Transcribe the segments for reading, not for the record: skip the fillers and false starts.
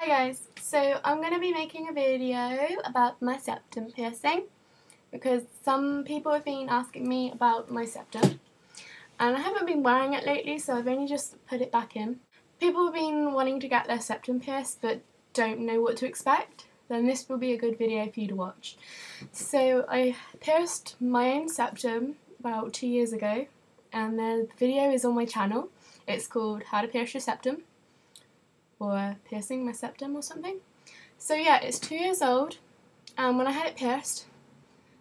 Hi guys, so I'm going to be making a video about my septum piercing because some people have been asking me about my septum and I haven't been wearing it lately, so I've only just put it back in. People have been wanting to get their septum pierced but don't know what to expect, then this will be a good video for you to watch. So I pierced my own septum about 2 years ago and the video is on my channel. It's called How to Pierce Your Septum, or Piercing My Septum or something. So yeah, it's 2 years old, and when I had it pierced,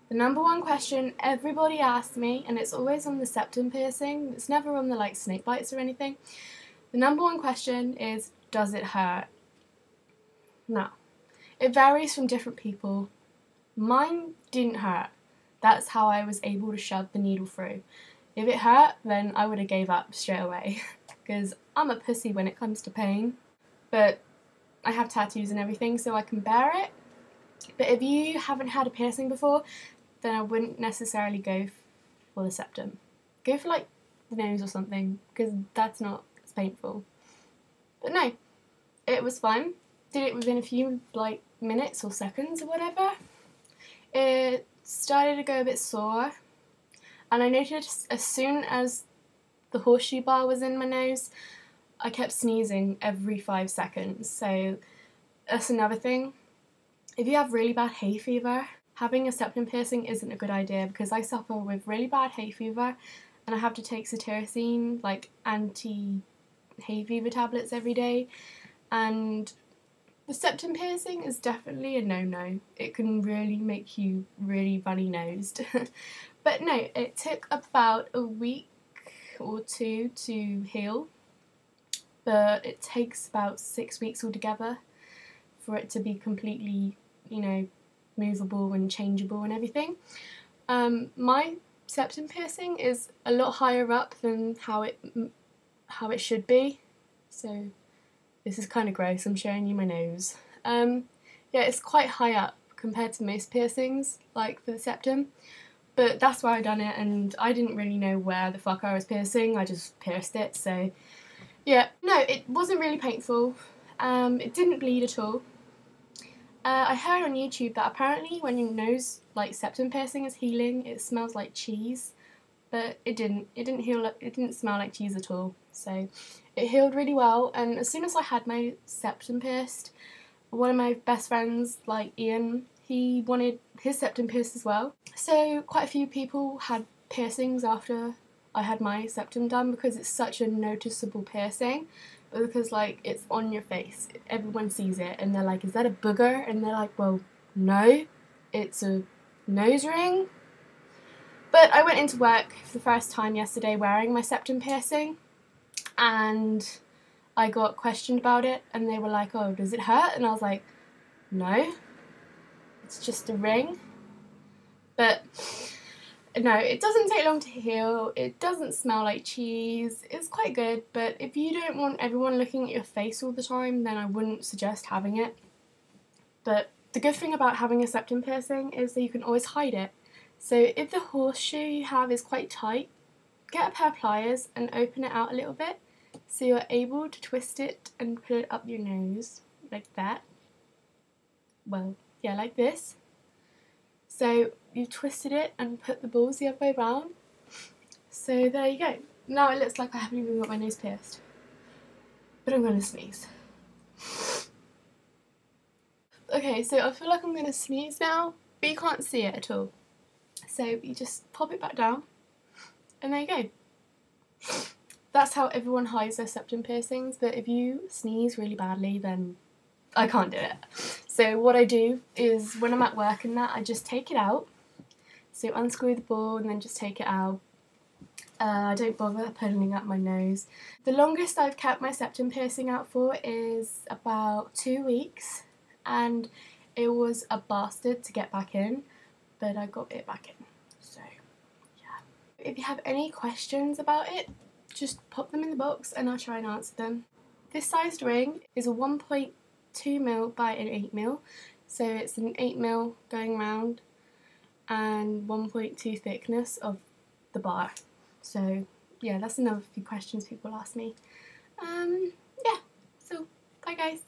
the number one question everybody asks me, and it's always on the septum piercing, it's never on the like snake bites or anything, the number one question is, does it hurt? Now, it varies from different people. Mine didn't hurt. That's how I was able to shove the needle through. If it hurt, then I would have gave up straight away, because I'm a pussy when it comes to pain. But I have tattoos and everything, so I can bear it. But if you haven't had a piercing before, then I wouldn't necessarily go for the septum. Go for like the nose or something, because that's not as painful. But no, it was fun. Did it within a few like minutes or seconds or whatever. It started to go a bit sore, and I noticed as soon as the horseshoe bar was in my nose, I kept sneezing every 5 seconds, so that's another thing. If you have really bad hay fever, having a septum piercing isn't a good idea, because I suffer with really bad hay fever and I have to take cetirizine, like anti-hay fever tablets every day, and the septum piercing is definitely a no-no. It can really make you really runny-nosed. But no, it took about a week or two to heal. But it takes about 6 weeks altogether for it to be completely, movable and changeable and everything. My septum piercing is a lot higher up than how it should be. So this is kind of gross. I'm showing you my nose. Yeah, it's quite high up compared to most piercings, like for the septum. But that's where I done it, and I didn't really know where the fuck I was piercing. I just pierced it, so. Yeah, no, it wasn't really painful. It didn't bleed at all. I heard on YouTube that apparently when your nose, like septum piercing, is healing, it smells like cheese, but it didn't. It didn't smell like cheese at all. So it healed really well. And as soon as I had my septum pierced, one of my best friends, like Ian, he wanted his septum pierced as well. So quite a few people had piercings after I had my septum done, because it's such a noticeable piercing, because like it's on your face, everyone sees it and they're like, is that a booger? And they're like, well, no, it's a nose ring. But I went into work for the first time yesterday wearing my septum piercing, and I got questioned about it, and they were like, oh, does it hurt? And I was like, no, it's just a ring. But no, it doesn't take long to heal, it doesn't smell like cheese, it's quite good, but if you don't want everyone looking at your face all the time, then I wouldn't suggest having it. But the good thing about having a septum piercing is that you can always hide it. So if the horseshoe you have is quite tight, get a pair of pliers and open it out a little bit, so you're able to twist it and put it up your nose, like that. Well, yeah, like this. So you twisted it and put the balls the other way around. So there you go. Now it looks like I haven't even got my nose pierced. But I'm going to sneeze. Okay, so I feel like I'm going to sneeze now, but you can't see it at all. So you just pop it back down, and there you go. That's how everyone hides their septum piercings, but if you sneeze really badly, then I can't do it. So what I do is, when I'm at work and that, I just take it out. So unscrew the ball and then just take it out. I don't bother putting up my nose. The longest I've kept my septum piercing out for is about 2 weeks, and it was a bastard to get back in, but I got it back in. So yeah. If you have any questions about it, just pop them in the box and I'll try and answer them. This sized ring is a 1.2mm by an 8mm, so it's an 8mm going round and 1.2 thickness of the bar. So yeah, that's another few questions people ask me. Yeah, so bye guys.